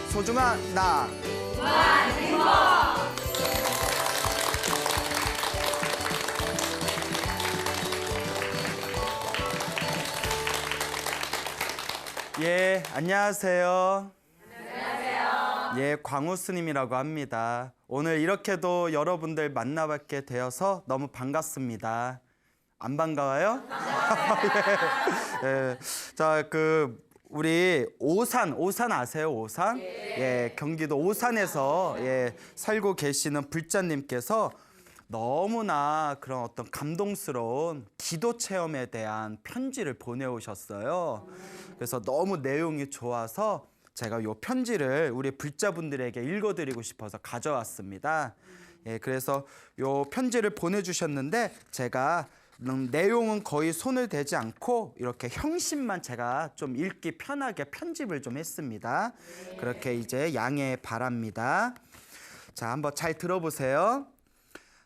소중한 나. 예, 안녕하세요. 예, 광우 스님이라고 합니다. 오늘 이렇게도 여러분들 만나뵙게 되어서 너무 반갑습니다. 안 반가워요? 예. 예. 자, 우리 오산 아세요? 오산? 예, 경기도 오산에서 살고 계시는 불자님께서 너무나 그런 어떤 감동스러운 기도 체험에 대한 편지를 보내오셨어요. 그래서 너무 내용이 좋아서 제가 이 편지를 우리 불자분들에게 읽어드리고 싶어서 가져왔습니다. 예, 그래서 이 편지를 보내주셨는데 제가 내용은 거의 손을 대지 않고 이렇게 형식만 제가 좀 읽기 편하게 편집을 좀 했습니다. 그렇게 이제 양해 바랍니다. 자, 한번 잘 들어보세요.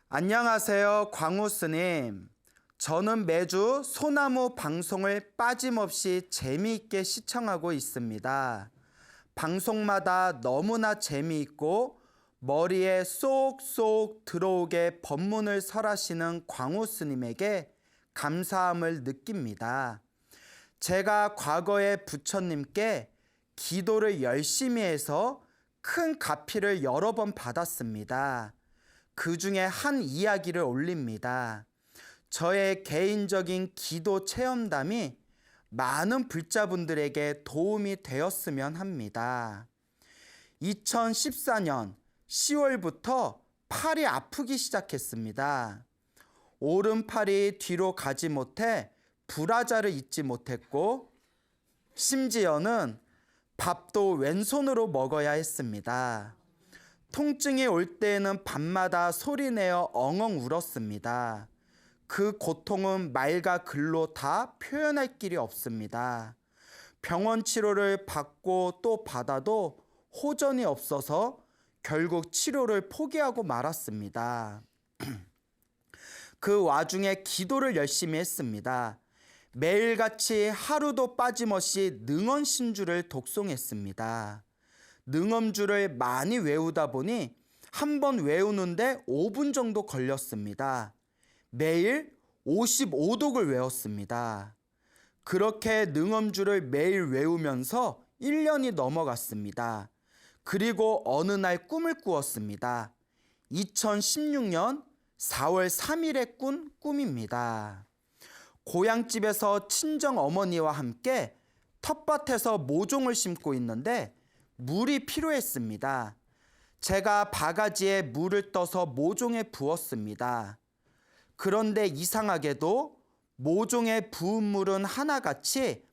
안녕하세요, 광우 스님. 저는 매주 소나무 방송을 빠짐없이 재미있게 시청하고 있습니다. 방송마다 너무나 재미있고 머리에 쏙쏙 들어오게 법문을 설하시는 광우 스님에게 감사함을 느낍니다. 제가 과거에 부처님께 기도를 열심히 해서 큰 가피를 여러 번 받았습니다. 그 중에 한 이야기를 올립니다. 저의 개인적인 기도 체험담이 많은 불자분들에게 도움이 되었으면 합니다. 2014년 10월부터 팔이 아프기 시작했습니다. 오른팔이 뒤로 가지 못해 불화자를 잊지 못했고 심지어는 밥도 왼손으로 먹어야 했습니다. 통증이 올 때에는 밤마다 소리내어 엉엉 울었습니다. 그 고통은 말과 글로 다 표현할 길이 없습니다. 병원 치료를 받고 또 받아도 호전이 없어서 결국 치료를 포기하고 말았습니다. 그 와중에 기도를 열심히 했습니다. 매일같이 하루도 빠짐없이 능언신주를 독송했습니다. 능엄주를 많이 외우다 보니 한 번 외우는데 5분 정도 걸렸습니다. 매일 55독을 외웠습니다. 그렇게 능엄주를 매일 외우면서 1년이 넘어갔습니다. 그리고 어느 날 꿈을 꾸었습니다. 2016년 4월 3일에 꾼 꿈입니다. 고향집에서 친정 어머니와 함께 텃밭에서 모종을 심고 있는데 물이 필요했습니다. 제가 바가지에 물을 떠서 모종에 부었습니다. 그런데 이상하게도 모종에 부은 물은 하나같이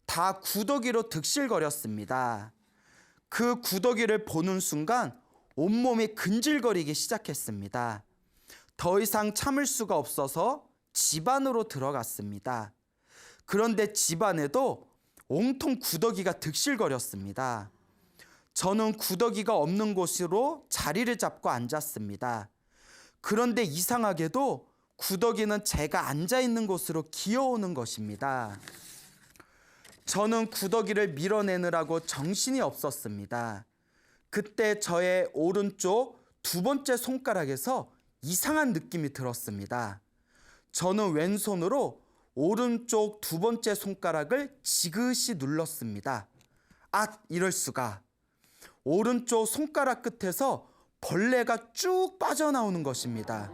다 구더기로 득실거렸습니다. 그 구더기를 보는 순간 온몸이 근질거리기 시작했습니다. 더 이상 참을 수가 없어서 집 안으로 들어갔습니다. 그런데 집 안에도 온통 구더기가 득실거렸습니다. 저는 구더기가 없는 곳으로 자리를 잡고 앉았습니다. 그런데 이상하게도 구더기는 제가 앉아있는 곳으로 기어오는 것입니다. 저는 구더기를 밀어내느라고 정신이 없었습니다. 그때 저의 오른쪽 두 번째 손가락에서 이상한 느낌이 들었습니다. 저는 왼손으로 오른쪽 두 번째 손가락을 지그시 눌렀습니다. 아, 이럴 수가. 오른쪽 손가락 끝에서 벌레가 쭉 빠져나오는 것입니다.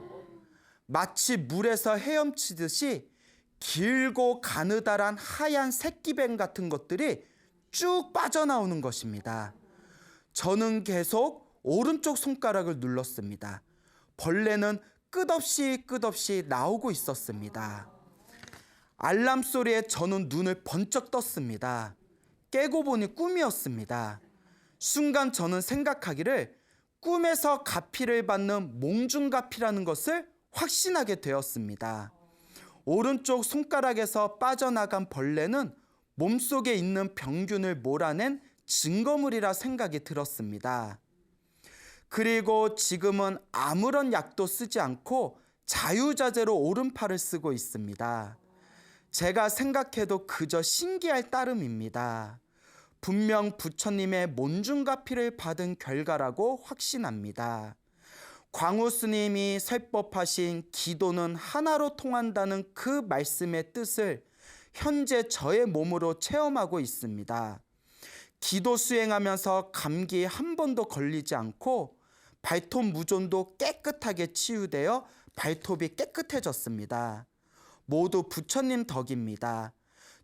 마치 물에서 헤엄치듯이 길고 가느다란 하얀 새끼뱀 같은 것들이 쭉 빠져나오는 것입니다. 저는 계속 오른쪽 손가락을 눌렀습니다. 벌레는 끝없이 나오고 있었습니다. 알람 소리에 저는 눈을 번쩍 떴습니다. 깨고 보니 꿈이었습니다. 순간 저는 생각하기를 꿈에서 가피를 받는 몽중가피라는 것을 확신하게 되었습니다. 오른쪽 손가락에서 빠져나간 벌레는 몸속에 있는 병균을 몰아낸 증거물이라 생각이 들었습니다. 그리고 지금은 아무런 약도 쓰지 않고 자유자재로 오른팔을 쓰고 있습니다. 제가 생각해도 그저 신기할 따름입니다. 분명 부처님의 몬중가피를 받은 결과라고 확신합니다. 광우 스님이 설법하신 기도는 하나로 통한다는 그 말씀의 뜻을 현재 저의 몸으로 체험하고 있습니다. 기도 수행하면서 감기 한 번도 걸리지 않고 발톱 무좀도 깨끗하게 치유되어 발톱이 깨끗해졌습니다. 모두 부처님 덕입니다.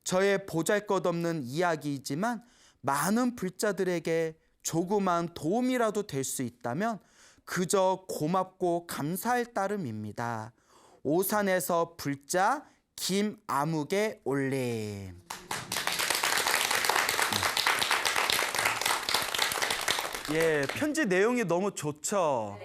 저의 보잘것없는 이야기이지만 많은 불자들에게 조그만 도움이라도 될 수 있다면 그저 고맙고 감사할 따름입니다. 오산에서 불자 김아묵의 올림. 예, 편지 내용이 너무 좋죠.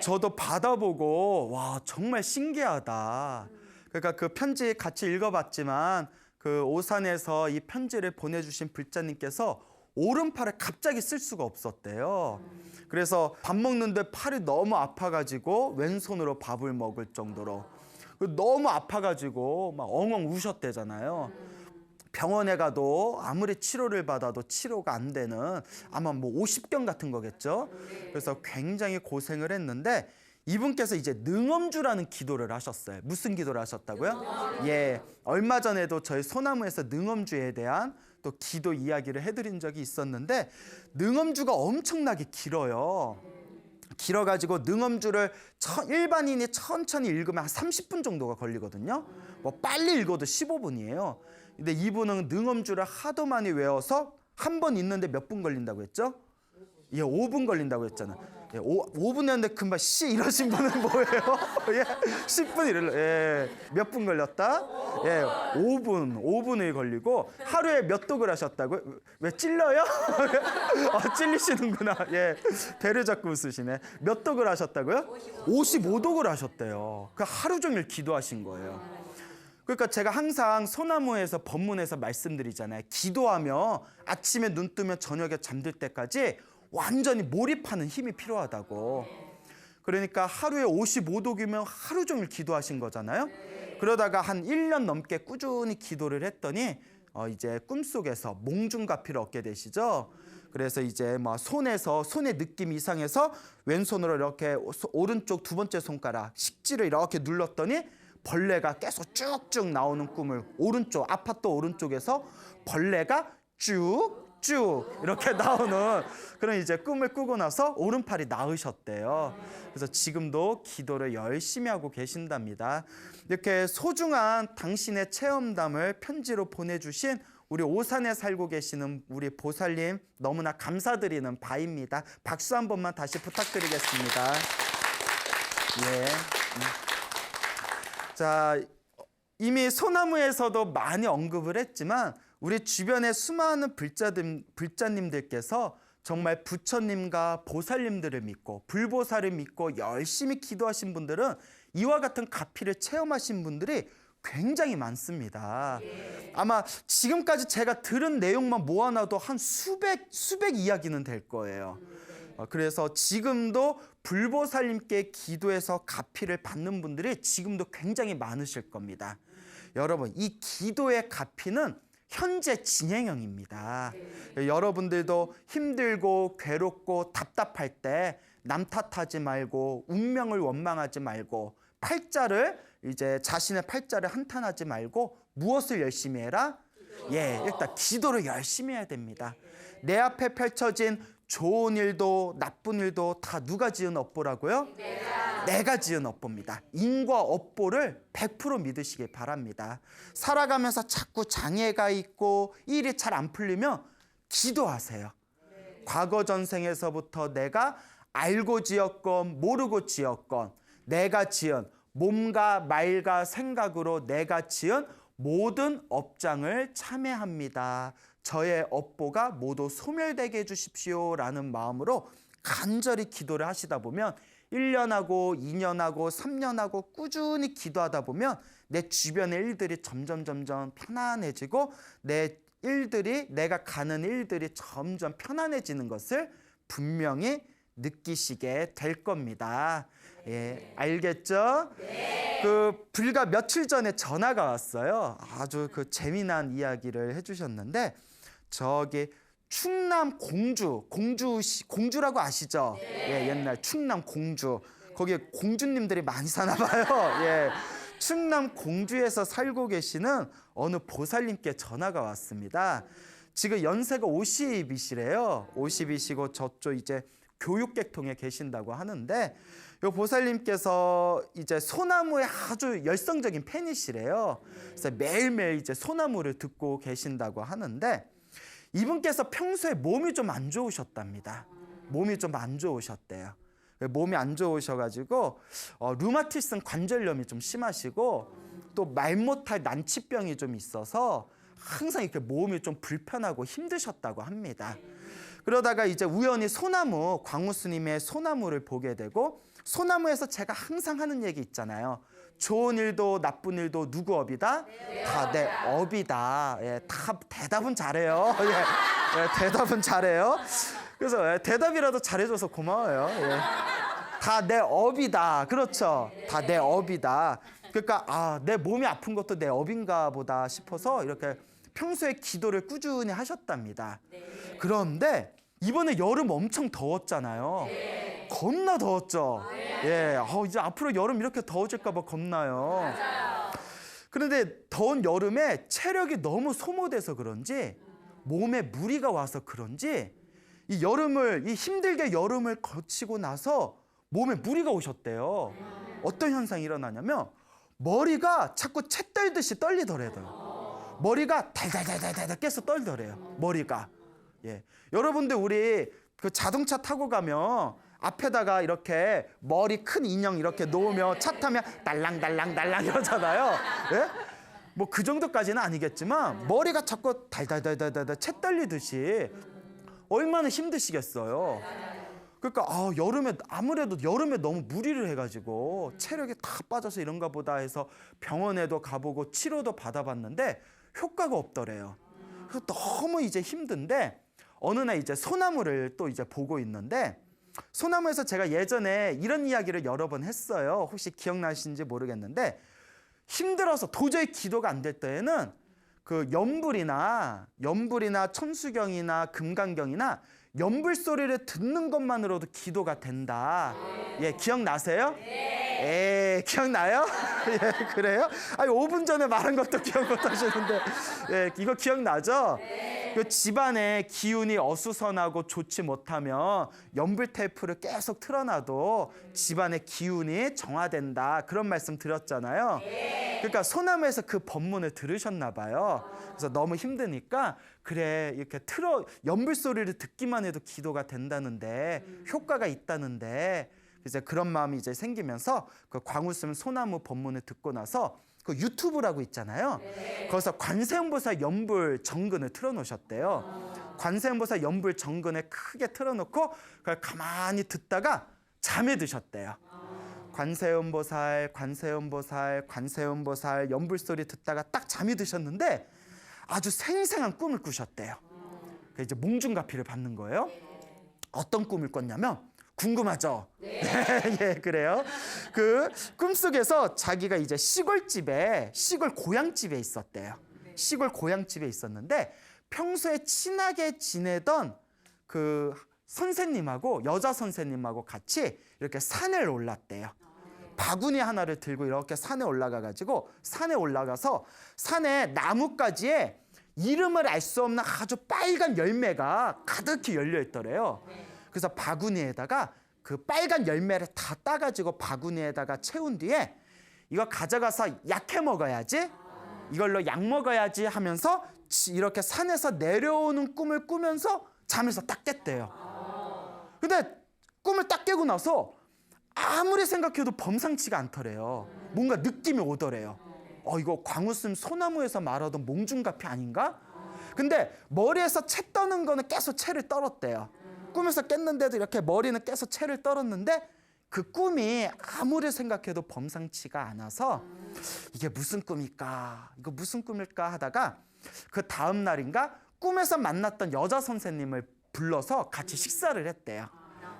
저도 받아보고 와 정말 신기하다. 그러니까 그 편지 같이 읽어봤지만 그 오산에서 이 편지를 보내주신 불자님께서 오른팔을 갑자기 쓸 수가 없었대요. 그래서 밥 먹는데 팔이 너무 아파가지고 왼손으로 밥을 먹을 정도로 너무 아파가지고 막 엉엉 우셨대잖아요. 병원에 가도 아무리 치료를 받아도 치료가 안 되는 아마 뭐 50병 같은 거겠죠. 그래서 굉장히 고생을 했는데 이분께서 이제 능엄주라는 기도를 하셨어요. 무슨 기도를 하셨다고요? 예, 얼마 전에도 저희 소나무에서 능엄주에 대한 또 기도 이야기를 해드린 적이 있었는데 능엄주가 엄청나게 길어요. 길어가지고 능엄주를 일반인이 천천히 읽으면 한 30분 정도가 걸리거든요. 뭐 빨리 읽어도 15분이에요. 근데 이분은 능엄주를 하도 많이 외워서 한 번 읽는데 몇 분 걸린다고 했죠? 예, 5분 걸린다고 했잖아. 예, 5분 했는데 금방 이러신 분은 뭐예요? 예, 10분 이럴래. 예, 몇 분 걸렸다? 예, 5분이 걸리고 하루에 몇 독을 하셨다고요? 왜 찔러요? 아, 찔리시는구나. 예, 배를 잡고 웃으시네. 몇 독을 하셨다고요? 55독을 하셨대요. 그 하루 종일 기도하신 거예요. 그러니까 제가 항상 소나무에서 법문에서 말씀드리잖아요. 기도하며 아침에 눈 뜨면 저녁에 잠들 때까지 완전히 몰입하는 힘이 필요하다고. 그러니까 하루에 55독이면 하루 종일 기도하신 거잖아요. 그러다가 한 1년 넘게 꾸준히 기도를 했더니 이제 꿈속에서 몽중가피를 얻게 되시죠. 그래서 이제 막 손의 느낌이 이상해서 왼손으로 이렇게 오른쪽 두 번째 손가락 식지를 이렇게 눌렀더니 벌레가 계속 쭉쭉 나오는 꿈을 아파트 오른쪽에서 벌레가 쭉 이렇게 나오는 그런 이제 꿈을 꾸고 나서 오른팔이 나으셨대요. 그래서 지금도 기도를 열심히 하고 계신답니다. 이렇게 소중한 당신의 체험담을 편지로 보내주신 우리 오산에 살고 계시는 우리 보살님 너무나 감사드리는 바입니다. 박수 한 번만 다시 부탁드리겠습니다. 예. 자, 이미 소나무에서도 많이 언급을 했지만 우리 주변의 수많은 불자님들께서 정말 부처님과 보살님들을 믿고 불보살을 믿고 열심히 기도하신 분들은 이와 같은 가피를 체험하신 분들이 굉장히 많습니다. 아마 지금까지 제가 들은 내용만 모아놔도 한 수백 이야기는 될 거예요. 그래서 지금도 불보살님께 기도해서 가피를 받는 분들이 지금도 굉장히 많으실 겁니다. 여러분, 이 기도의 가피는 현재 진행형입니다. 여러분들도 힘들고 괴롭고 답답할 때 남 탓하지 말고 운명을 원망하지 말고 자신의 팔자를 한탄하지 말고 무엇을 열심히 해라? 예, 일단 기도를 열심히 해야 됩니다. 내 앞에 펼쳐진 좋은 일도 나쁜 일도 다 누가 지은 업보라고요? 내가 지은 업보입니다. 인과 업보를 100% 믿으시길 바랍니다. 살아가면서 자꾸 장애가 있고 일이 잘 안 풀리면 기도하세요. 과거 전생에서부터 내가 알고 지었건 모르고 지었건 내가 지은 몸과 말과 생각으로 내가 지은 모든 업장을 참회합니다. 저의 업보가 모두 소멸되게 해주십시오 라는 마음으로 간절히 기도를 하시다 보면 1년하고 2년하고 3년하고 꾸준히 기도하다 보면 내 주변의 일들이 점점 편안해지고 내가 가는 일들이 점점 편안해지는 것을 분명히 느끼시게 될 겁니다. 예, 알겠죠? 불과 며칠 전에 전화가 왔어요. 아주 재미난 이야기를 해주셨는데 저기 충남 공주라고 아시죠? 예, 옛날 충남 공주. 거기에 공주님들이 많이 사나 봐요. 예. 충남 공주에서 살고 계시는 어느 보살님께 전화가 왔습니다. 지금 연세가 50이시래요. 50이시고 저쪽 이제 교육계통에 계신다고 하는데 이 보살님께서 이제 소나무의 아주 열성적인 팬이시래요. 그래서 매일매일 이제 소나무를 듣고 계신다고 하는데 이분께서 평소에 몸이 좀 안 좋으셨답니다. 몸이 좀 안 좋으셨대요. 몸이 안 좋으셔가지고 류마티성 관절염이 좀 심하시고 또 말 못할 난치병이 좀 있어서 항상 이렇게 몸이 좀 불편하고 힘드셨다고 합니다. 그러다가 이제 우연히 소나무, 광우 스님의 소나무를 보게 되고 소나무에서 제가 항상 하는 얘기 있잖아요. 좋은 일도 나쁜 일도 누구 업이다? 다 내 업이다. 예, 다 대답은 잘해요. 예, 예, 대답은 잘해요. 그래서 대답이라도 잘해줘서 고마워요. 예. 다 내 업이다. 그렇죠. 다 내 업이다. 그러니까 내 몸이 아픈 것도 내 업인가 보다 싶어서 이렇게 평소에 기도를 꾸준히 하셨답니다. 그런데 이번에 여름 엄청 더웠잖아요. 겁나 더웠죠. 예, 이제 앞으로 여름 이렇게 더워질까 봐 겁나요. 그런데 더운 여름에 체력이 너무 소모돼서 그런지 몸에 무리가 와서 그런지 이 힘들게 여름을 거치고 나서 몸에 무리가 오셨대요. 어떤 현상이 일어나냐면 머리가 자꾸 채 떨듯이 떨리더래요. 머리가 달달달달달 깨서 떨더래요. 머리가. 예. 여러분들 우리 그 자동차 타고 가면 앞에다가 이렇게 머리 큰 인형 이렇게 놓으면 차 타면 달랑달랑달랑 이러잖아요. 예? 뭐 그 정도까지는 아니겠지만 머리가 자꾸 달달달달달 채 떨리듯이 얼마나 힘드시겠어요. 그러니까 여름에 아무래도 여름에 너무 무리를 해가지고 체력이 다 빠져서 이런가 보다 해서 병원에도 가보고 치료도 받아봤는데 효과가 없더래요. 그래서 너무 이제 힘든데 어느 날 이제 소나무를 또 이제 보고 있는데 소나무에서 제가 예전에 이런 이야기를 여러 번 했어요. 혹시 기억나시는지 모르겠는데 힘들어서 도저히 기도가 안 될 때에는 그 연불이나 천수경이나 금강경이나 연불 소리를 듣는 것만으로도 기도가 된다. 예, 기억나세요? 예, 기억나요? 예, 그래요? 아니 5분 전에 말한 것도 기억 못 하시는데 예, 이거 기억나죠? 그 집안에 기운이 어수선하고 좋지 못하면 연불 테이프를 계속 틀어놔도 집안의 기운이 정화된다. 그런 말씀 드렸잖아요. 그러니까 소나무에서 그 법문을 들으셨나 봐요. 그래서 너무 힘드니까 그래 이렇게 연불 소리를 듣기만 해도 기도가 된다는데 효과가 있다는데 이제 그런 마음이 이제 생기면서 그 광우스님 소나무 법문을 듣고 나서 그 유튜브라고 있잖아요. 거기서 관세음보살 연불 정근을 틀어놓으셨대요. 관세음보살 연불 정근을 크게 틀어놓고 그걸 가만히 듣다가 잠에 드셨대요. 관세음보살 연불 소리 듣다가 딱 잠이 드셨는데 아주 생생한 꿈을 꾸셨대요. 그 이제 몽중가피를 받는 거예요. 어떤 꿈을 꿨냐면 궁금하죠? 네. 예, 그래요. 그 꿈속에서 자기가 이제 시골 고향집에 있었대요. 시골 고향집에 있었는데 평소에 친하게 지내던 그 선생님하고 여자 선생님하고 같이 이렇게 산을 올랐대요. 바구니 하나를 들고 이렇게 산에 올라가가지고 산에 올라가서 산에 나뭇가지에 이름을 알 수 없는 아주 빨간 열매가 가득히 열려 있더래요. 그래서 바구니에다가 그 빨간 열매를 다 따가지고 바구니에다가 채운 뒤에 이거 가져가서 약해 먹어야지, 이걸로 약 먹어야지 하면서 이렇게 산에서 내려오는 꿈을 꾸면서 잠에서 딱 깼대요. 근데 꿈을 딱 깨고 나서 아무리 생각해도 범상치가 않더래요. 뭔가 느낌이 오더래요. 이거 광우스님 소나무에서 말하던 몽중가피 아닌가? 근데 머리에서 채 떠는 거는 계속 채를 떨었대요. 꿈에서 깼는데도 이렇게 머리는 계속 채를 떨었는데 그 꿈이 아무리 생각해도 범상치가 않아서 이게 무슨 꿈일까? 이거 무슨 꿈일까 하다가 그 다음 날인가 꿈에서 만났던 여자 선생님을 불러서 같이 식사를 했대요.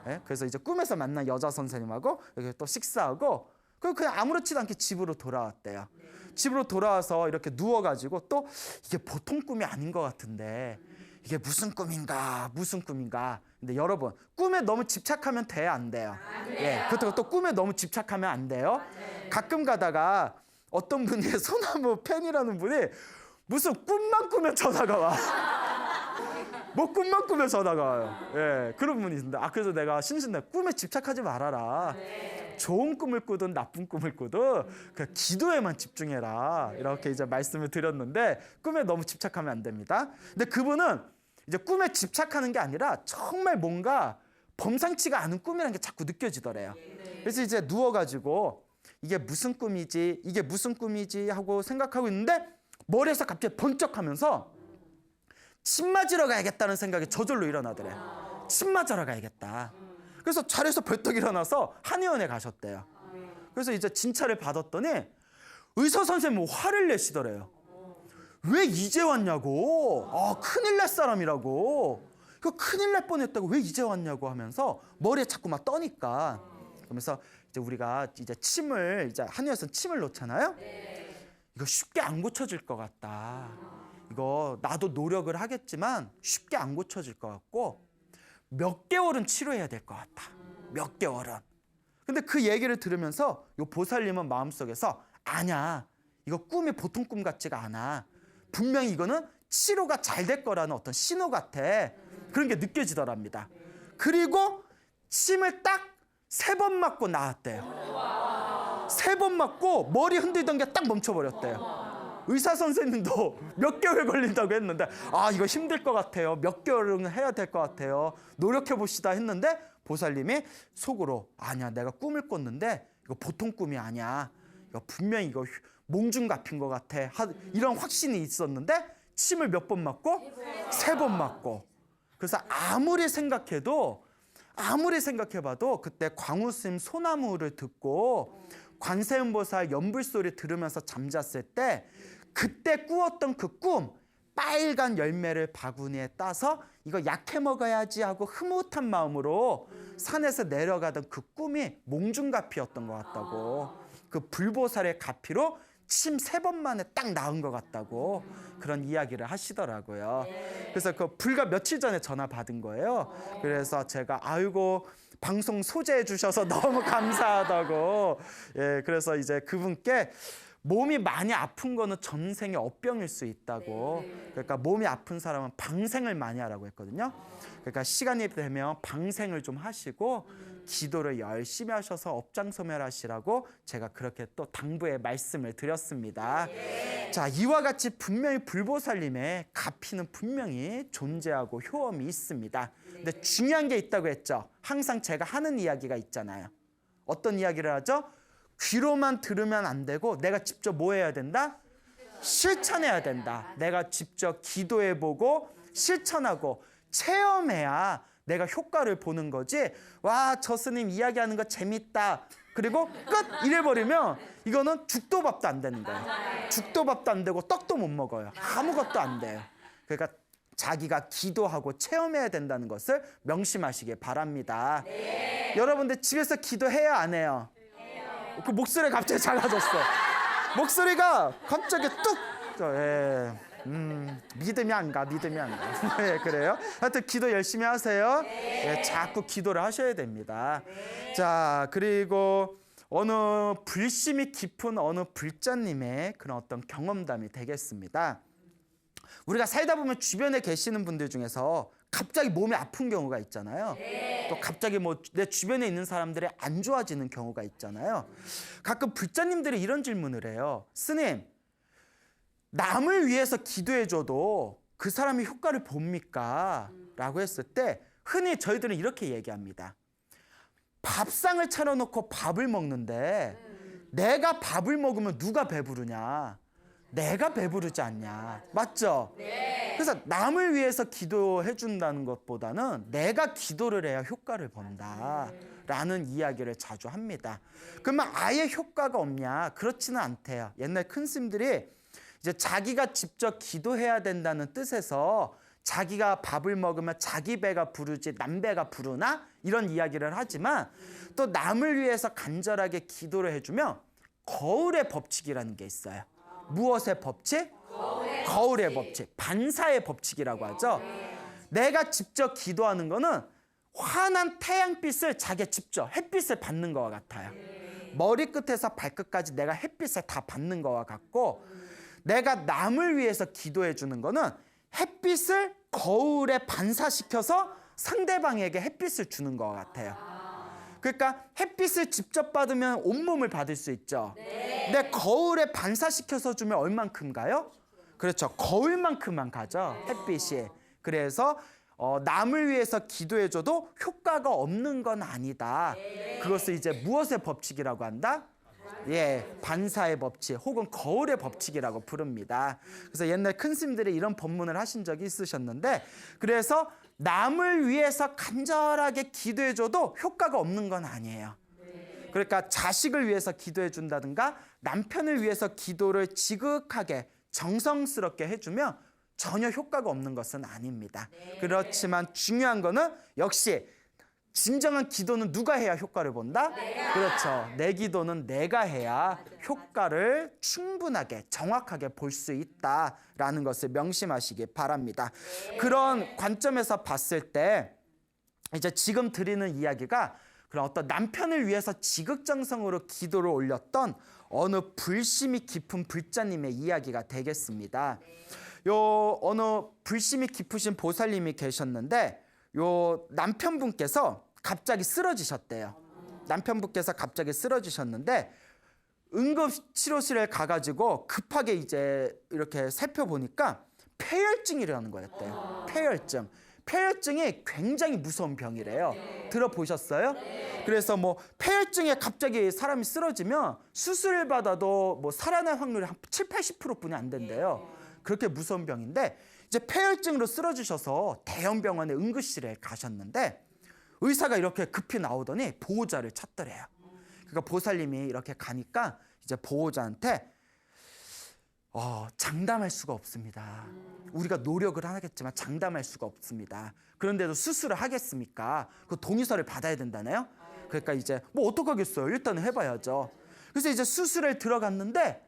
네? 그래서 이제 꿈에서 만난 여자 선생님하고 이렇게 또 식사하고 그냥 아무렇지도 않게 집으로 돌아왔대요. 집으로 돌아와서 이렇게 누워가지고 또 이게 보통 꿈이 아닌 것 같은데 이게 무슨 꿈인가, 무슨 꿈인가. 근데 여러분, 꿈에 너무 집착하면 돼요, 안 돼요? 예, 그렇다고 또 꿈에 너무 집착하면 안 돼요. 가끔 가다가 어떤 분이 소나무 팬이라는 분이 무슨 꿈만 꾸면 전화가 와. 뭐 꿈만 꾸면 전화가 와요. 예, 그런 분이 있는데, 그래서 내가 신신내 꿈에 집착하지 말아라. 좋은 꿈을 꾸든 나쁜 꿈을 꾸든 그 기도에만 집중해라. 이렇게 이제 말씀을 드렸는데, 꿈에 너무 집착하면 안 됩니다. 근데 그분은 이제 꿈에 집착하는 게 아니라 정말 뭔가 범상치가 않은 꿈이라는 게 자꾸 느껴지더래요. 그래서 이제 누워가지고 이게 무슨 꿈이지, 이게 무슨 꿈이지 하고 생각하고 있는데 머리에서 갑자기 번쩍하면서 침 맞으러 가야겠다는 생각이 저절로 일어나더래요. 침 맞으러 가야겠다. 그래서 자리에서 벌떡 일어나서 한의원에 가셨대요. 그래서 이제 진찰을 받았더니 의사 선생님은 화를 내시더래요. 왜 이제 왔냐고. 큰일 날 사람이라고. 큰일 날 뻔했다고 왜 이제 왔냐고 하면서 머리에 자꾸 막 떠니까. 그러면서 이제 우리가 이제 침을 이제 한의원에서 침을 놓잖아요. 이거 쉽게 안 고쳐질 것 같다. 이거 나도 노력을 하겠지만 쉽게 안 고쳐질 것 같고 몇 개월은 치료해야 될 것 같다. 몇 개월은. 근데 그 얘기를 들으면서 요 보살님은 마음속에서 아니야. 이거 꿈이 보통 꿈 같지가 않아. 분명히 이거는 치료가 잘 될 거라는 어떤 신호 같아. 그런 게 느껴지더랍니다. 그리고 침을 딱 3번 맞고 나왔대요. 3번 맞고 머리 흔들던 게 딱 멈춰버렸대요. 의사 선생님도 몇 개월 걸린다고 했는데 이거 힘들 것 같아요. 몇 개월은 해야 될 것 같아요. 노력해 봅시다 했는데 보살님이 속으로 아니야 내가 꿈을 꿨는데 이거 보통 꿈이 아니야. 이거 분명히 이거 몽중갑인 것 같아. 이런 확신이 있었는데 침을 몇 번 맞고? 3번 맞고. 그래서 아무리 생각해봐도 그때 광우스님 소나무를 듣고 관세음보살 연불소리 들으면서 잠잤을 때 그때 꾸었던 그 꿈, 빨간 열매를 바구니에 따서 이거 약해 먹어야지 하고 흐뭇한 마음으로 산에서 내려가던 그 꿈이 몽중가피였던 것 같다고. 그 불보살의 가피로 침 3번 만에 딱 나은 것 같다고 그런 이야기를 하시더라고요. 그래서 그 불과 며칠 전에 전화 받은 거예요. 그래서 제가 아이고 방송 소개해 주셔서 너무 감사하다고. 예, 그래서 이제 그분께 몸이 많이 아픈 거는 전생의 업병일 수 있다고. 그러니까 몸이 아픈 사람은 방생을 많이 하라고 했거든요. 그러니까 시간이 되면 방생을 좀 하시고 기도를 열심히 하셔서 업장소멸하시라고 제가 그렇게 또 당부의 말씀을 드렸습니다. 자, 이와 같이 분명히 불보살님의 가피는 분명히 존재하고 효험이 있습니다. 근데 중요한 게 있다고 했죠. 항상 제가 하는 이야기가 있잖아요. 어떤 이야기를 하죠? 귀로만 들으면 안 되고 내가 직접 뭐 해야 된다? 실천해야 된다. 내가 직접 기도해보고 실천하고 체험해야 내가 효과를 보는 거지. 와, 저 스님 이야기하는 거 재밌다. 그리고 끝! 이래버리면 이거는 죽도 밥도 안 되는 거예요. 죽도 밥도 안 되고 떡도 못 먹어요. 아무것도 안 돼요. 그러니까 자기가 기도하고 체험해야 된다는 것을 명심하시길 바랍니다. 여러분들 집에서 기도해야 안 해요? 그 목소리가 갑자기 작아졌어. 목소리가 갑자기 뚝. 믿음이 안 가. 네, 그래요. 하여튼 기도 열심히 하세요. 네, 자꾸 기도를 하셔야 됩니다. 자, 그리고 어느 불심이 깊은 어느 불자님의 그런 어떤 경험담이 되겠습니다. 우리가 살다 보면 주변에 계시는 분들 중에서 갑자기 몸이 아픈 경우가 있잖아요. 또 갑자기 내 주변에 있는 사람들이 안 좋아지는 경우가 있잖아요. 가끔 불자님들이 이런 질문을 해요. 스님, 남을 위해서 기도해줘도 그 사람이 효과를 봅니까? 라고 했을 때 흔히 저희들은 이렇게 얘기합니다. 밥상을 차려놓고 밥을 먹는데 내가 밥을 먹으면 누가 배부르냐? 내가 배부르지 않냐. 맞죠? 그래서 남을 위해서 기도해 준다는 것보다는 내가 기도를 해야 효과를 본다라는 이야기를 자주 합니다. 그러면 아예 효과가 없냐? 그렇지는 않대요. 옛날 큰 스님들이 이제 자기가 직접 기도해야 된다는 뜻에서 자기가 밥을 먹으면 자기 배가 부르지 남 배가 부르나? 이런 이야기를 하지만 또 남을 위해서 간절하게 기도를 해주면 거울의 법칙이라는 게 있어요. 무엇의 법칙? 거울의 법칙. 반사의 법칙이라고 하죠. 내가 직접 기도하는 거는 환한 태양빛을 자기가 직접 햇빛을 받는 것과 같아요. 머리끝에서 발끝까지 내가 햇빛을 다 받는 것과 같고, 내가 남을 위해서 기도해 주는 거는 햇빛을 거울에 반사시켜서 상대방에게 햇빛을 주는 것과 같아요. 그러니까 햇빛을 직접 받으면 온몸을 받을 수 있죠. 근데 거울에 반사시켜서 주면 얼만큼 가요? 그렇죠. 거울만큼만 가죠, 햇빛이. 그래서 남을 위해서 기도해줘도 효과가 없는 건 아니다. 그것을 이제 무엇의 법칙이라고 한다? 예, 반사의 법칙 혹은 거울의 법칙이라고 부릅니다. 그래서 옛날 큰 스님들이 이런 법문을 하신 적이 있으셨는데, 그래서 남을 위해서 간절하게 기도해줘도 효과가 없는 건 아니에요. 그러니까 자식을 위해서 기도해준다든가 남편을 위해서 기도를 지극하게 정성스럽게 해주면 전혀 효과가 없는 것은 아닙니다. 그렇지만 중요한 거는 역시 진정한 기도는 누가 해야 효과를 본다? 그렇죠. 내 기도는 내가 해야 효과를 충분하게 정확하게 볼 수 있다라는 것을 명심하시기 바랍니다. 그런 관점에서 봤을 때 이제 지금 드리는 이야기가 그런 어떤 남편을 위해서 지극정성으로 기도를 올렸던 어느 불심이 깊은 불자님의 이야기가 되겠습니다. 요 어느 불심이 깊으신 보살님이 계셨는데, 요 남편분께서 갑자기 쓰러지셨대요. 남편분께서 갑자기 쓰러지셨는데 응급치료실에 가가지고 급하게 이제 이렇게 살펴보니까 폐혈증이라는 거였대요. 폐혈증. 폐혈증이 굉장히 무서운 병이래요. 들어보셨어요? 그래서 뭐 폐혈증에 갑자기 사람이 쓰러지면 수술을 받아도 뭐 살아날 확률이 한 7, 80%뿐이 안 된대요. 그렇게 무서운 병인데, 이제 폐혈증으로 쓰러지셔서 대형 병원의 응급실에 가셨는데 의사가 이렇게 급히 나오더니 보호자를 찾더래요. 그러니까 보살님이 이렇게 가니까 이제 보호자한테 장담할 수가 없습니다. 우리가 노력을 하겠지만 장담할 수가 없습니다. 그런데도 수술을 하겠습니까? 그 동의서를 받아야 된다네요. 그러니까 이제 뭐 어떡하겠어요. 일단은 해봐야죠. 그래서 이제 수술에 들어갔는데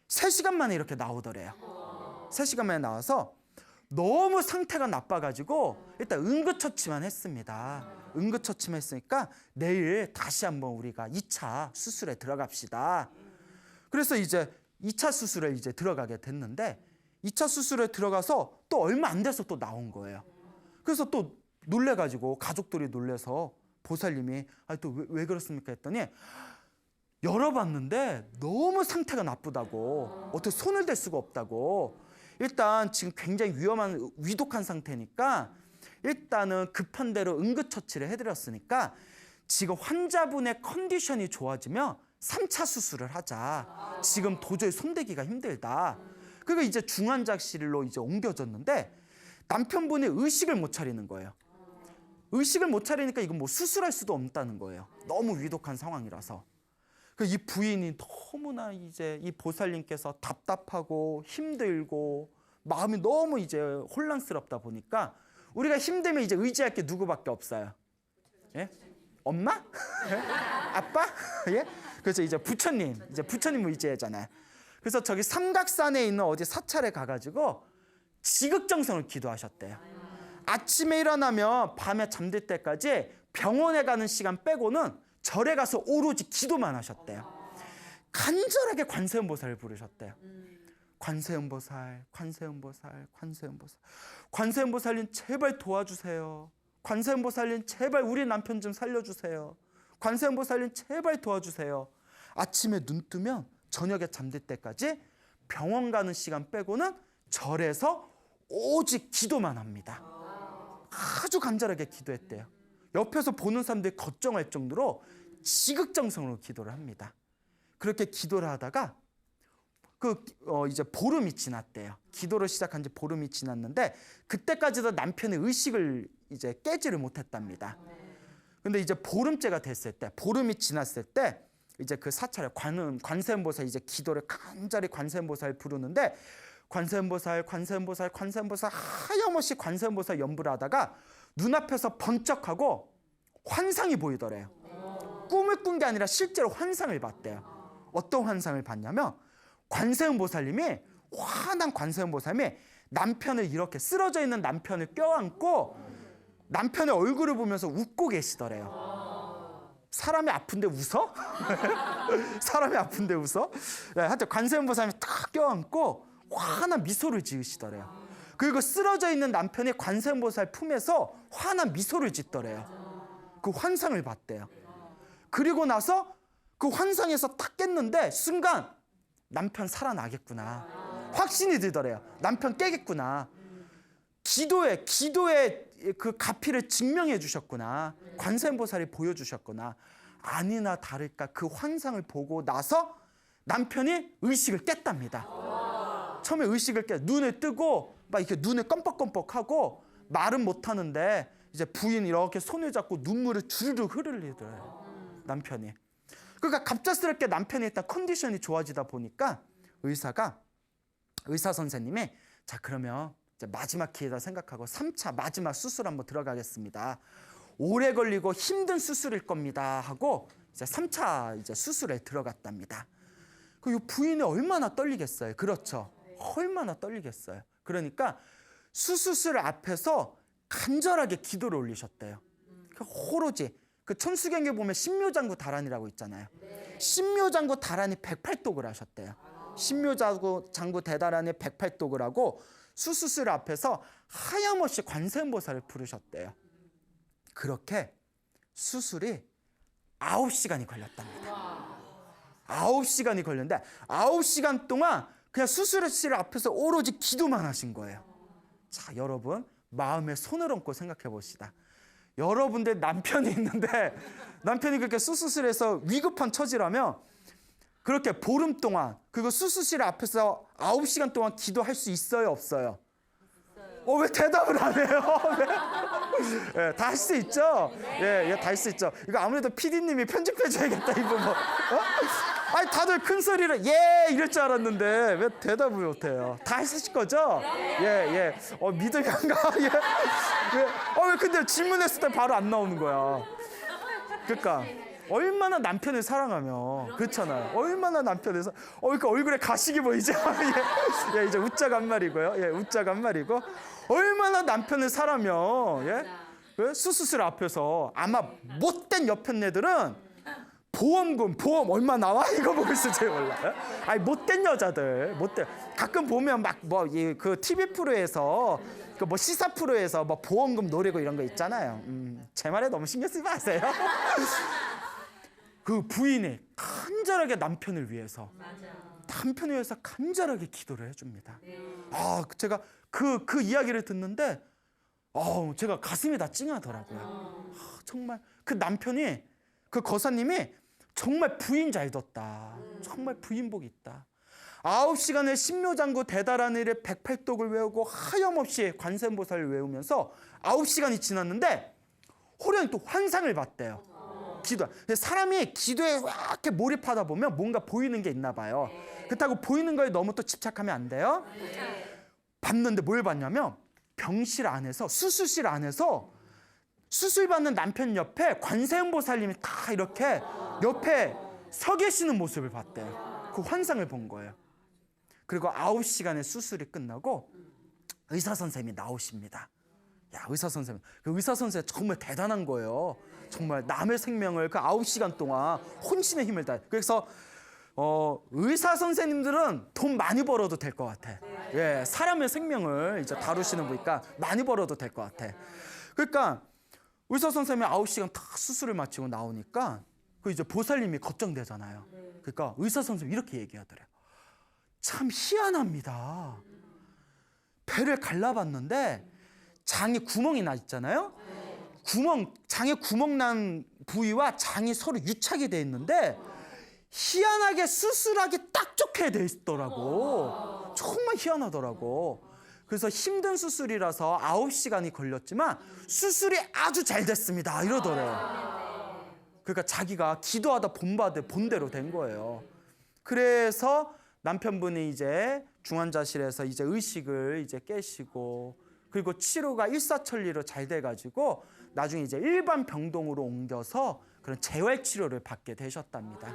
3시간 만에 이렇게 나오더래요. 3시간 만에 나와서 너무 상태가 나빠가지고 일단 응급처치만 했습니다. 응급처치만 했으니까 내일 다시 한번 우리가 2차 수술에 들어갑시다. 그래서 이제 2차 수술에 이제 들어가게 됐는데, 2차 수술에 들어가서 또 얼마 안 돼서 또 나온 거예요. 그래서 또 놀래가지고 가족들이 놀래서 보살님이 또 왜 그렇습니까 했더니 열어봤는데 너무 상태가 나쁘다고, 어떻게 손을 댈 수가 없다고, 일단 지금 굉장히 위험한 위독한 상태니까 일단은 급한 대로 응급처치를 해드렸으니까 지금 환자분의 컨디션이 좋아지면 3차 수술을 하자. 지금 도저히 손대기가 힘들다. 그리고 이제 중환자실로 이제 옮겨졌는데 남편분이 의식을 못 차리는 거예요. 의식을 못 차리니까 이건 뭐 수술할 수도 없다는 거예요. 너무 위독한 상황이라서. 이 부인이 너무나 이제 이 보살님께서 답답하고 힘들고 마음이 너무 이제 혼란스럽다 보니까, 우리가 힘들면 이제 의지할 게 누구밖에 없어요. 예? 엄마? 아빠? 예? 그래서 이제 부처님 의지하잖아요. 그래서 저기 삼각산에 있는 어디 사찰에 가가지고 지극정성을 기도하셨대요. 아침에 일어나면 밤에 잠들 때까지 병원에 가는 시간 빼고는 절에 가서 오로지 기도만 하셨대요. 간절하게 관세음보살을 부르셨대요. 관세음보살, 관세음보살, 관세음보살. 관세음보살님 제발 도와주세요. 관세음보살님 제발 우리 남편 좀 살려주세요. 관세음보살님 제발 도와주세요. 아침에 눈 뜨면 저녁에 잠들 때까지 병원 가는 시간 빼고는 절에서 오직 기도만 합니다. 아주 간절하게 기도했대요. 옆에서 보는 사람들이 걱정할 정도로 지극정성으로 기도를 합니다. 그렇게 기도를 하다가 이제 보름이 지났대요. 기도를 시작한 지 보름이 지났는데 그때까지도 남편의 의식을 이제 깨지를 못했답니다. 근데 이제 보름째가 됐을 때, 보름이 지났을 때 이제 그 사찰에 관세음보살 이제 기도를 간절히 관세음보살 부르는데, 관세음보살, 관세음보살, 관세음보살 하염없이 관세음보살 연부를 하다가 눈앞에서 번쩍하고 환상이 보이더래요. 꿈을 꾼 게 아니라 실제로 환상을 봤대요. 어떤 환상을 봤냐면 관세음보살님이, 환한 관세음보살님이 남편을 이렇게 쓰러져 있는 남편을 껴안고 남편의 얼굴을 보면서 웃고 계시더래요. 사람이 아픈데 웃어? 사람이 아픈데 웃어? 네, 하여튼 관세음보살님이 딱 껴안고 환한 미소를 지으시더래요. 그리고 쓰러져 있는 남편이 관세음보살 품에서 환한 미소를 짓더래요. 그 환상을 봤대요. 그리고 나서 그 환상에서 딱 깼는데 순간 남편 살아나겠구나. 확신이 들더래요. 남편 깨겠구나. 기도에 그 가피를 증명해 주셨구나. 관세음보살이 보여주셨구나. 아니나 다를까 그 환상을 보고 나서 남편이 의식을 깼답니다. 처음에 의식을 눈을 뜨고 막 이렇게 눈을 껌뻑껌뻑하고 말은 못하는데 이제 부인 이렇게 손을 잡고 눈물을 주르륵 흐르더래요. 남편이. 그러니까 갑작스럽게 남편이 일단 컨디션이 좋아지다 보니까 의사 선생님이 자 그러면 이제 마지막 기회다 생각하고 3차 마지막 수술 한번 들어가겠습니다. 오래 걸리고 힘든 수술일 겁니다 하고 이제 3차 이제 수술에 들어갔답니다. 그 부인이 얼마나 떨리겠어요. 그렇죠. 얼마나 떨리겠어요. 그러니까 수술실 앞에서 간절하게 기도를 올리셨대요. 호로지 그 천수경에 보면 신묘장구 다란이라고 있잖아요. 신묘장구 다란이 108독을 하셨대요. 신묘장구 대다란이 108독을 하고 수술실 앞에서 하염없이 관세음보살을 부르셨대요. 그렇게 수술이 9시간이 걸렸답니다. 9시간이 걸렸는데 9시간 동안 그냥 수술실 앞에서 오로지 기도만 하신 거예요. 자, 여러분 마음에 손을 얹고 생각해 봅시다. 여러분들 남편이 있는데 남편이 그렇게 수술실에서 위급한 처지라면 그렇게 보름 동안 그리고 수술실 앞에서 9시간 동안 기도할 수 있어요, 없어요? 왜 대답을 안 해요? 예, 다 할 수 있죠? 예, 다 할 수 있죠. 이거 아무래도 PD님이 편집해줘야겠다, 이 부분. 아니, 다들 큰 소리로 이럴 줄 알았는데 왜 대답을 못해요? 다 하실 거죠? 예. 믿음이 안 가? 예. 왜 근데 질문했을 때 바로 안 나오는 거야? 그러니까. 얼마나 남편을 사랑하며 그렇잖아요. 얼마나 남편을 그러니까 얼굴에 가식이 보이죠? 예, 이제 웃자가 한 말이고요. 예, 웃자가 한 말이고 얼마나 남편을 사랑하며 예? 수술실 앞에서 아마 못된 여편네들은 보험 얼마 나와? 이거 보고 있을지 몰라. 예? 아니 못된 여자들 가끔 보면 막 그 TV 프로에서 그 시사 프로에서 보험금 노리고 이런 거 있잖아요. 제 말에 너무 신경 쓰지 마세요. 그 부인이 간절하게 남편을 위해서 간절하게 기도를 해줍니다. 제가 그 이야기를 듣는데 제가 가슴이 다 찡하더라고요. 정말 그 남편이 그 거사님이 정말 부인 잘 뒀다. 정말 부인복 있다. 9시간의 신묘장구 대다란이를 108독을 외우고 하염없이 관세음보살을 외우면서 9시간이 지났는데 호련히 또 환상을 봤대요. 기도. 사람이 기도에 이렇게 몰입하다 보면 뭔가 보이는 게 있나 봐요. 그렇다고 보이는 거에 너무 또 집착하면 안 돼요. 봤는데 뭘 봤냐면 병실 안에서 수술실 안에서 수술 받는 남편 옆에 관세음보살님이 다 이렇게 옆에 서 계시는 모습을 봤대요. 그 환상을 본 거예요. 그리고 9시간의 수술이 끝나고 의사 선생님이 나오십니다. 의사 선생님 정말 대단한 거예요. 정말 남의 생명을 그 9시간 동안 혼신의 힘을 다해. 그래서 의사 선생님들은 돈 많이 벌어도 될 것 같아. 예, 사람의 생명을 이제 다루시는 분이니까 많이 벌어도 될 것 같아. 그러니까 의사 선생님이 9시간 다 수술을 마치고 나오니까 그 이제 보살님이 걱정되잖아요. 그러니까 의사 선생님이 이렇게 얘기하더래요. 참 희한합니다. 배를 갈라봤는데 장에 구멍이 나 있잖아요. 장에 구멍 난 부위와 장이 서로 유착이 돼 있는데 희한하게 수술하기 딱 좋게 돼 있더라고. 정말 희한하더라고. 그래서 힘든 수술이라서 9시간이 걸렸지만 수술이 아주 잘 됐습니다. 이러더래요. 그러니까 자기가 기도하다 본대로 된 거예요. 그래서 남편분이 이제 중환자실에서 이제 의식을 이제 깨시고 그리고 치료가 일사천리로 잘 돼가지고 나중에 이제 일반 병동으로 옮겨서 그런 재활 치료를 받게 되셨답니다.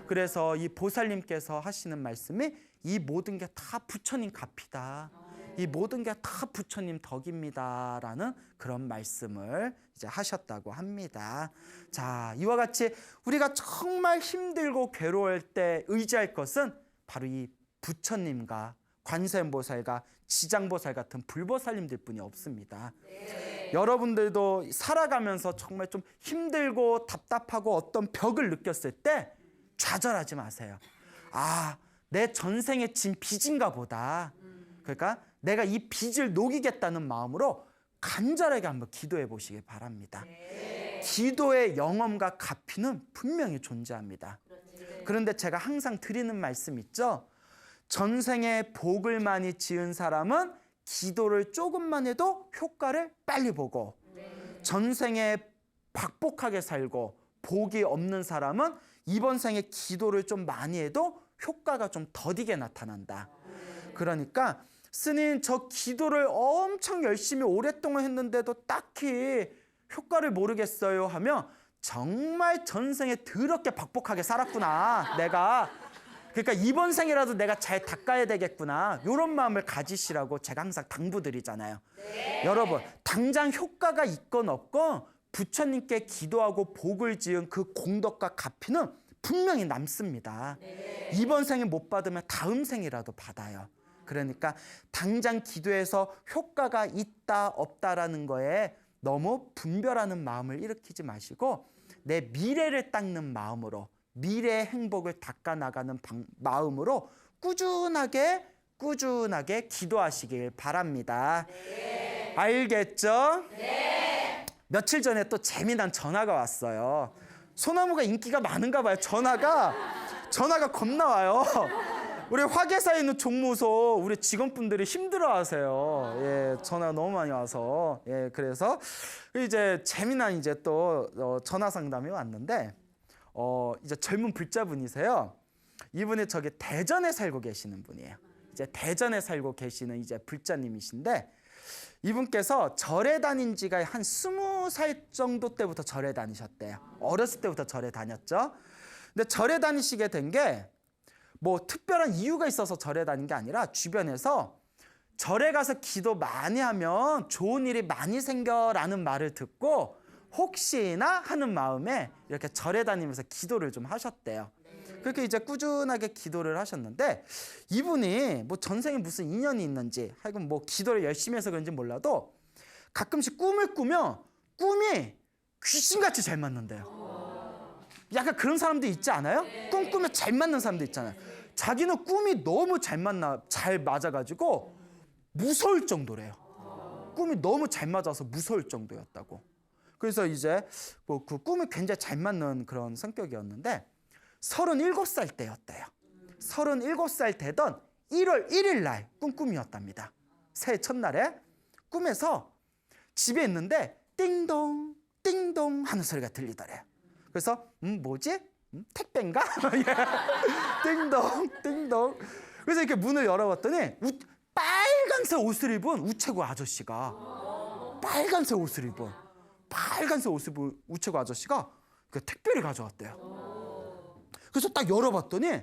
그래서 이 보살님께서 하시는 말씀이 이 모든 게 다 부처님 값이다. 이 모든 게 다 부처님 덕입니다라는 그런 말씀을 이제 하셨다고 합니다. 자, 이와 같이 우리가 정말 힘들고 괴로울 때 의지할 것은 바로 이 부처님과 관세음보살과 지장보살 같은 불보살님들 뿐이 없습니다. 여러분들도 살아가면서 정말 좀 힘들고 답답하고 어떤 벽을 느꼈을 때 좌절하지 마세요. 아, 내 전생에 진 빚인가 보다. 그러니까 내가 이 빚을 녹이겠다는 마음으로 간절하게 한번 기도해 보시기 바랍니다. 기도의 영험과 가피는 분명히 존재합니다. 그런데 제가 항상 드리는 말씀 있죠? 전생에 복을 많이 지은 사람은 기도를 조금만 해도 효과를 빨리 보고, 전생에 박복하게 살고 복이 없는 사람은 이번 생에 기도를 좀 많이 해도 효과가 좀 더디게 나타난다. 그러니까 스님, 저 기도를 엄청 열심히 오랫동안 했는데도 딱히 효과를 모르겠어요 하면 정말 전생에 더럽게 박복하게 살았구나, 내가. 그러니까 이번 생이라도 내가 잘 닦아야 되겠구나, 이런 마음을 가지시라고 제가 항상 당부드리잖아요. 여러분, 당장 효과가 있건 없건 부처님께 기도하고 복을 지은 그 공덕과 가피는 분명히 남습니다. 이번 생에 못 받으면 다음 생이라도 받아요. 그러니까 당장 기도해서 효과가 있다 없다라는 거에 너무 분별하는 마음을 일으키지 마시고 내 미래를 닦는 마음으로, 미래의 행복을 닦아나가는 마음으로 꾸준하게 기도하시길 바랍니다. 알겠죠? 며칠 전에 또 재미난 전화가 왔어요. 소나무가 인기가 많은가 봐요. 전화가 겁나 와요. 우리 화계사에 있는 종무소 우리 직원분들이 힘들어하세요. 예, 전화가 너무 많이 와서. 예, 그래서 이제 재미난 이제 또 전화 상담이 왔는데, 이제 젊은 불자분이세요. 이분이 저기 대전에 살고 계시는 분이에요. 이제 대전에 살고 계시는 이제 불자님이신데, 이분께서 절에 다닌 지가 한 20살 정도 때부터 절에 다니셨대요. 어렸을 때부터 절에 다녔죠. 근데 절에 다니시게 된 게 뭐 특별한 이유가 있어서 절에 다닌 게 아니라 주변에서 절에 가서 기도 많이 하면 좋은 일이 많이 생겨라는 말을 듣고 혹시나 하는 마음에 이렇게 절에 다니면서 기도를 좀 하셨대요. 그렇게 이제 꾸준하게 기도를 하셨는데, 이분이 뭐 전생에 무슨 인연이 있는지 하여간 뭐 기도를 열심히 해서 그런지 몰라도 가끔씩 꿈을 꾸면 꿈이 귀신같이 잘 맞는데요. 약간 그런 사람도 있지 않아요? 꿈 꾸면 잘 맞는 사람도 있잖아요. 자기는 꿈이 너무 잘 맞아가지고 무서울 정도래요. 꿈이 너무 잘 맞아서 무서울 정도였다고. 그래서 이제 뭐 그 꿈이 굉장히 잘 맞는 그런 성격이었는데 37살 때였대요. 37살 되던 1월 1일 날 꿈이었답니다. 새해 첫날에 꿈에서 집에 있는데 띵동 띵동 하는 소리가 들리더래요. 그래서 뭐지? 택배인가? 띵동 띵동. 그래서 이렇게 문을 열어봤더니 빨간색 옷을 입은 우체국 아저씨가, 빨간색 옷을 입은 우체국 아저씨가 그 택배를 가져왔대요. 그래서 딱 열어봤더니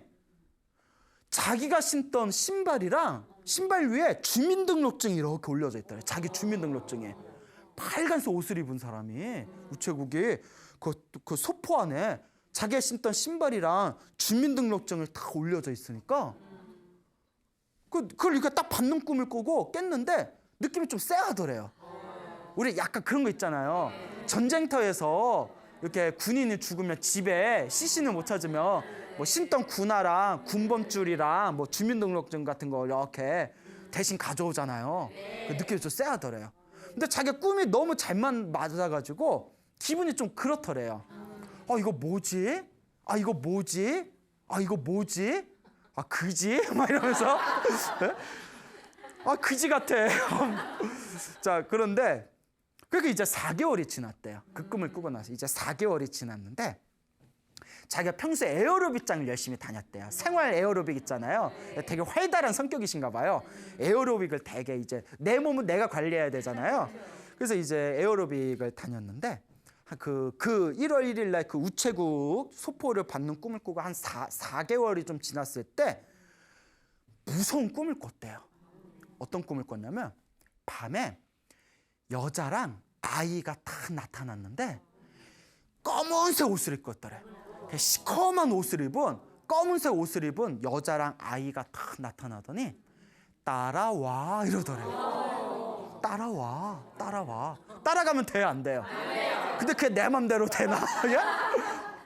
자기가 신던 신발이랑 신발 위에 주민등록증이 이렇게 올려져 있더래요. 자기 주민등록증에 빨간색 옷을 입은 사람이 우체국에 그 소포 안에 자기가 신던 신발이랑 주민등록증을 다 올려져 있으니까 그걸 이렇게 딱 받는 꿈을 꾸고 깼는데 느낌이 좀 쎄하더래요. 우리 약간 그런 거 있잖아요. 전쟁터에서 이렇게 군인이 죽으면 집에 CC는 못 찾으면 뭐 신던 군화랑 군번줄이랑 뭐 주민등록증 같은 거 이렇게 대신 가져오잖아요. 그 느낌이 좀 쎄하더래요. 근데 자기가 꿈이 너무 잘만 맞아가지고 기분이 좀 그렇더래요. 이거 뭐지? 이거 뭐지? 이거 뭐지? 그지? 막 이러면서 그지 같아. 자, 그런데 그렇게 이제 4개월이 지났대요. 그 꿈을 꾸고 나서 이제 4개월이 지났는데 자기가 평소에 에어로빅장을 열심히 다녔대요. 생활 에어로빅 있잖아요. 되게 활달한 성격이신가 봐요. 에어로빅을 되게 이제 내 몸은 내가 관리해야 되잖아요. 그래서 이제 에어로빅을 다녔는데 그 1월 1일 날 그 우체국 소포를 받는 꿈을 꾸고 한 4개월이 좀 지났을 때 무서운 꿈을 꿨대요. 어떤 꿈을 꿨냐면 밤에 여자랑 아이가 딱 나타났는데 검은색 옷을 입고 있더래. 시커먼 옷을 입은 검은색 옷을 입은 여자랑 아이가 딱 나타나더니 따라와 이러더래. 따라와. 따라가면 돼요, 안 돼요? 근데 그게 내 맘대로 되나?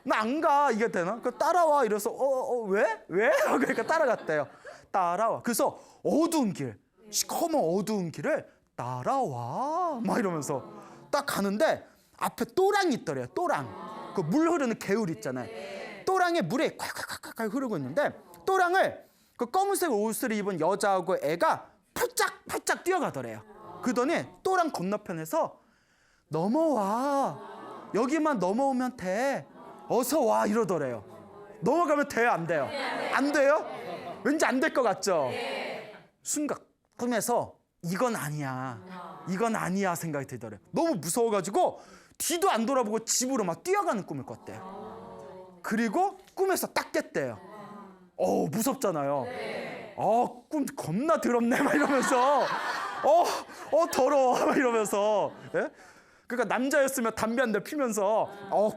나 안 가. 이게 되나? 그 따라와 이래서 왜? 그러니까 따라갔대요. 따라와. 그래서 어두운 길, 시커먼 어두운 길을 따라와 막 이러면서 딱 가는데 앞에 또랑이 있더래요. 또랑. 그 물 흐르는 개울 있잖아요. 또랑에 물이 콸콸콸콸 흐르고 있는데 또랑을 그 검은색 옷을 입은 여자하고 애가 팔짝 뛰어가더래요. 그러더니 또랑 건너편에서 넘어와. 여기만 넘어오면 돼. 어서 와 이러더래요. 넘어가면 돼요, 안 돼요? 안 돼요? 왠지 안 될 것 같죠? 순간 꿈에서 이건 아니야 생각이 들더래요. 너무 무서워가지고 뒤도 안 돌아보고 집으로 막 뛰어가는 꿈을 꿨대요. 그리고 꿈에서 딱 깼대요. 무섭잖아요. 꿈 겁나 더럽네 막 이러면서 더러워 막 이러면서. 예? 그러니까 남자였으면 담배 한 대 피면서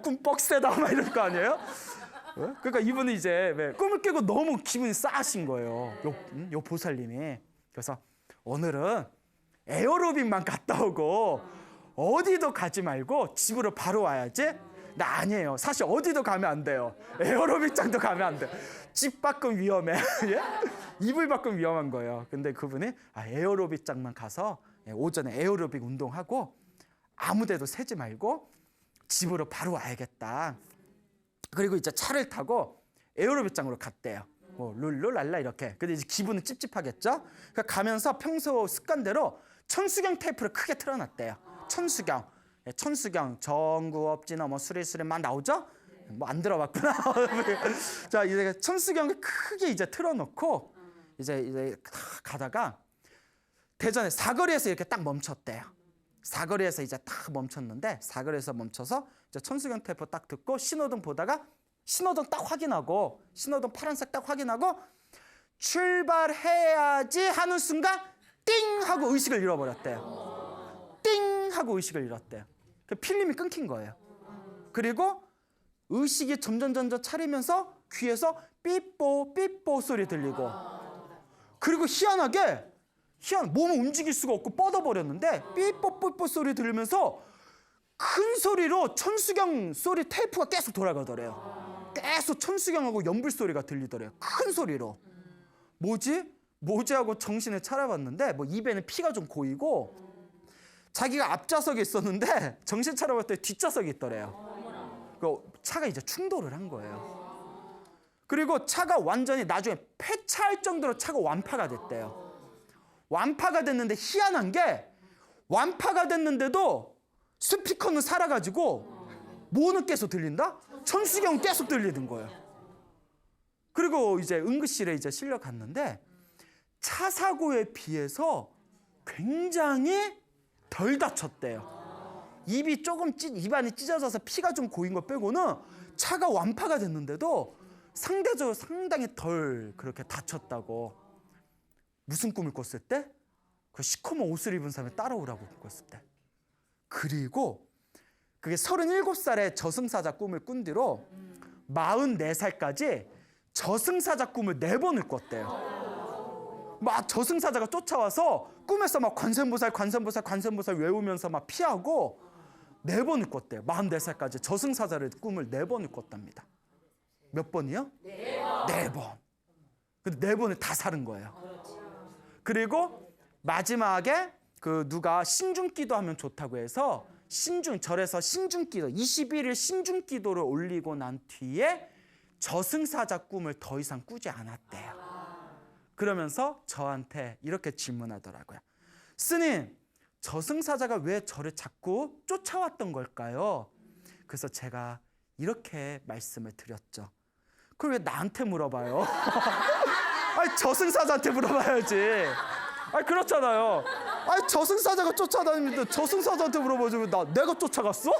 꿈 뻑세다 막 이럴 거 아니에요? 예? 그러니까 이분은 이제 꿈을 깨고 너무 기분이 싸하신 거예요. 요 보살님이. 그래서 오늘은 에어로빅만 갔다 오고 어디도 가지 말고 집으로 바로 와야지. 나 아니에요. 사실 어디도 가면 안 돼요. 에어로빅장도 가면 안 돼. 집 밖은 위험해. 예? 이불 밖은 위험한 거예요. 근데 그분이 에어로빅장만 가서 오전에 에어로빅 운동하고 아무 데도 새지 말고 집으로 바로 와야겠다. 그리고 이제 차를 타고 에어로빅장으로 갔대요. 룰루랄라 이렇게. 근데 이제 기분은 찝찝하겠죠? 그러니까 가면서 평소 습관대로 천수경 테이프를 크게 틀어놨대요. 천수경 전구업진어 수리수리 막 나오죠? 뭐 안 들어봤구나. 자, 이제 천수경을 크게 이제 틀어놓고 이제 가다가 대전에 사거리에서 이렇게 딱 멈췄대요. 사거리에서 이제 딱 멈췄는데 사거리에서 멈춰서 이제 천수경 테이프 딱 듣고 신호등 보다가 신호등 딱 확인하고 신호등 파란색 딱 확인하고 출발해야지 하는 순간 띵 하고 의식을 잃어버렸대요. 띵 하고 의식을 잃었대요. 그 필름이 끊긴 거예요. 그리고 의식이 점점 차리면서 귀에서 삐뽀 소리 들리고 그리고 희한하게 몸을 움직일 수가 없고 뻗어버렸는데 삐뽀 소리 들리면서 큰 소리로 천수경 소리 테이프가 계속 돌아가더래요. 계속 천수경하고 연불 소리가 들리더래요. 큰 소리로. 뭐지 하고 정신을 차려봤는데 입에는 피가 좀 고이고 자기가 앞좌석에 있었는데 정신 차려봤더니 뒷좌석에 있더래요. 그 차가 이제 충돌을 한 거예요. 그리고 차가 완전히 나중에 폐차할 정도로 차가 완파가 됐대요. 완파가 됐는데 희한한 게 완파가 됐는데도 스피커는 살아가지고 뭐는 계속 들린다? 천수경은 계속 들리는 거예요. 그리고 이제 응급실에 이제 실려갔는데 차 사고에 비해서 굉장히 덜 다쳤대요. 입안이 찢어져서 피가 좀 고인 거 빼고는 차가 완파가 됐는데도 상대적으로 상당히 덜 그렇게 다쳤다고. 무슨 꿈을 꿨을 때? 그 시커먼 옷을 입은 사람이 따라오라고 꿨을 때. 그리고 그게 37살에 저승사자 꿈을 꾼 뒤로 44살까지 저승사자 꿈을 4번을 꿨대요. 막 저승사자가 쫓아와서 꿈에서 막 관세음보살 외우면서 막 피하고 4번을 꿨대요. 44살까지 저승사자를 꿈을 4번을 꿨답니다. 몇 번이요? 4번. 근데 4번을 다 사는 거예요. 그리고 마지막에 그 누가 신중기도 하면 좋다고 해서 절에서 신중기도 21일 신중기도를 올리고 난 뒤에 저승사자 꿈을 더 이상 꾸지 않았대요. 그러면서 저한테 이렇게 질문하더라고요. 스님, 저승사자가 왜 저를 자꾸 쫓아왔던 걸까요? 그래서 제가 이렇게 말씀을 드렸죠. 그걸 왜 나한테 물어봐요? 아니, 저승사자한테 물어봐야지. 아니, 그렇잖아요. 아니, 저승사자가 쫓아다니는데 저승사자한테 물어보지 왜 내가 쫓아갔어?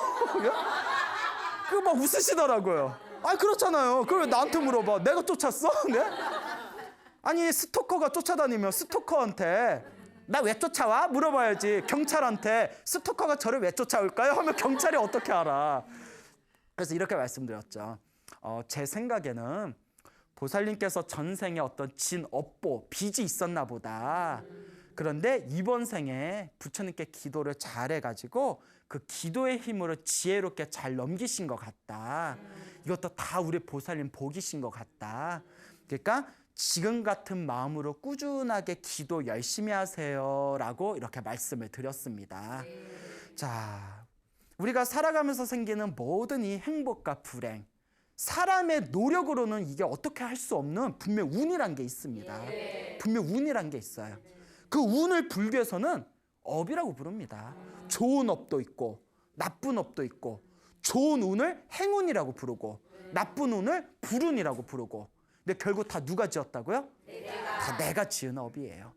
그거 막 웃으시더라고요. 아니, 그렇잖아요. 그걸 왜 나한테 물어봐? 내가 쫓았어? 네? 아니, 스토커가 쫓아다니면 스토커한테 나 왜 쫓아와? 물어봐야지. 경찰한테 스토커가 저를 왜 쫓아올까요? 하면 경찰이 어떻게 알아? 그래서 이렇게 말씀드렸죠. 제 생각에는 보살님께서 전생에 어떤 진 업보, 빚이 있었나 보다. 그런데 이번 생에 부처님께 기도를 잘해가지고 그 기도의 힘으로 지혜롭게 잘 넘기신 것 같다. 이것도 다 우리 보살님 복이신 것 같다. 그러니까 지금 같은 마음으로 꾸준하게 기도 열심히 하세요라고 이렇게 말씀을 드렸습니다. 자, 우리가 살아가면서 생기는 모든 이 행복과 불행, 사람의 노력으로는 이게 어떻게 할 수 없는 분명 운이란 게 있습니다. 분명 운이란 게 있어요. 그 운을 불교에서는 업이라고 부릅니다. 좋은 업도 있고 나쁜 업도 있고, 좋은 운을 행운이라고 부르고 나쁜 운을 불운이라고 부르고, 근데 결국 다 누가 지었다고요? 다 내가 지은 업이에요.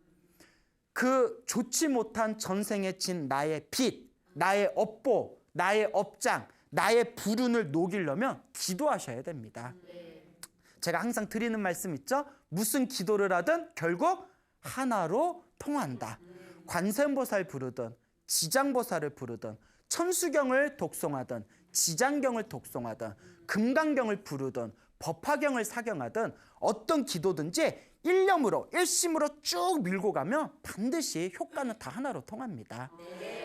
그 좋지 못한 전생에 진 나의 빚, 나의 업보, 나의 업장, 나의 불운을 녹이려면 기도하셔야 됩니다. 제가 항상 드리는 말씀 있죠? 무슨 기도를 하든 결국 하나로 통한다. 관세음보살 부르든 지장보살을 부르든 천수경을 독송하든 지장경을 독송하든 금강경을 부르든 법화경을 사경하든 어떤 기도든지 일념으로 일심으로 쭉 밀고 가면 반드시 효과는 다 하나로 통합니다.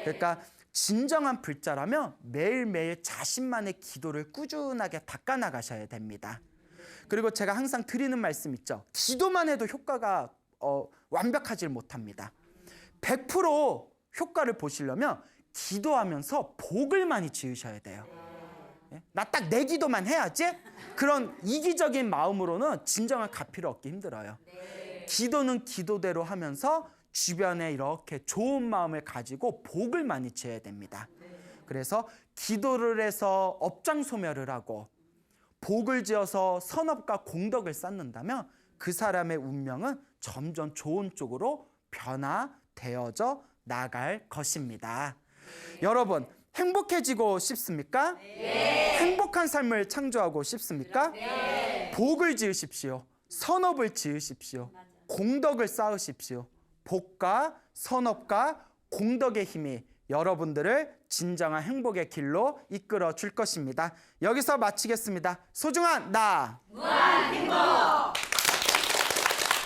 그러니까 진정한 불자라면 매일매일 자신만의 기도를 꾸준하게 닦아나가셔야 됩니다. 그리고 제가 항상 드리는 말씀 있죠. 기도만 해도 효과가 완벽하지 못합니다. 100% 효과를 보시려면 기도하면서 복을 많이 지으셔야 돼요. 나 딱 내 기도만 해야지? 그런 이기적인 마음으로는 진정한 가피를 얻기 힘들어요. 기도는 기도대로 하면서 주변에 이렇게 좋은 마음을 가지고 복을 많이 지어야 됩니다. 그래서 기도를 해서 업장 소멸을 하고 복을 지어서 선업과 공덕을 쌓는다면 그 사람의 운명은 점점 좋은 쪽으로 변화되어져 나갈 것입니다. 여러분, 행복해지고 싶습니까? 네. 행복한 삶을 창조하고 싶습니까? 네. 복을 지으십시오. 선업을 지으십시오. 공덕을 쌓으십시오. 복과 선업과 공덕의 힘이 여러분들을 진정한 행복의 길로 이끌어 줄 것입니다. 여기서 마치겠습니다. 소중한 나 무한 행복.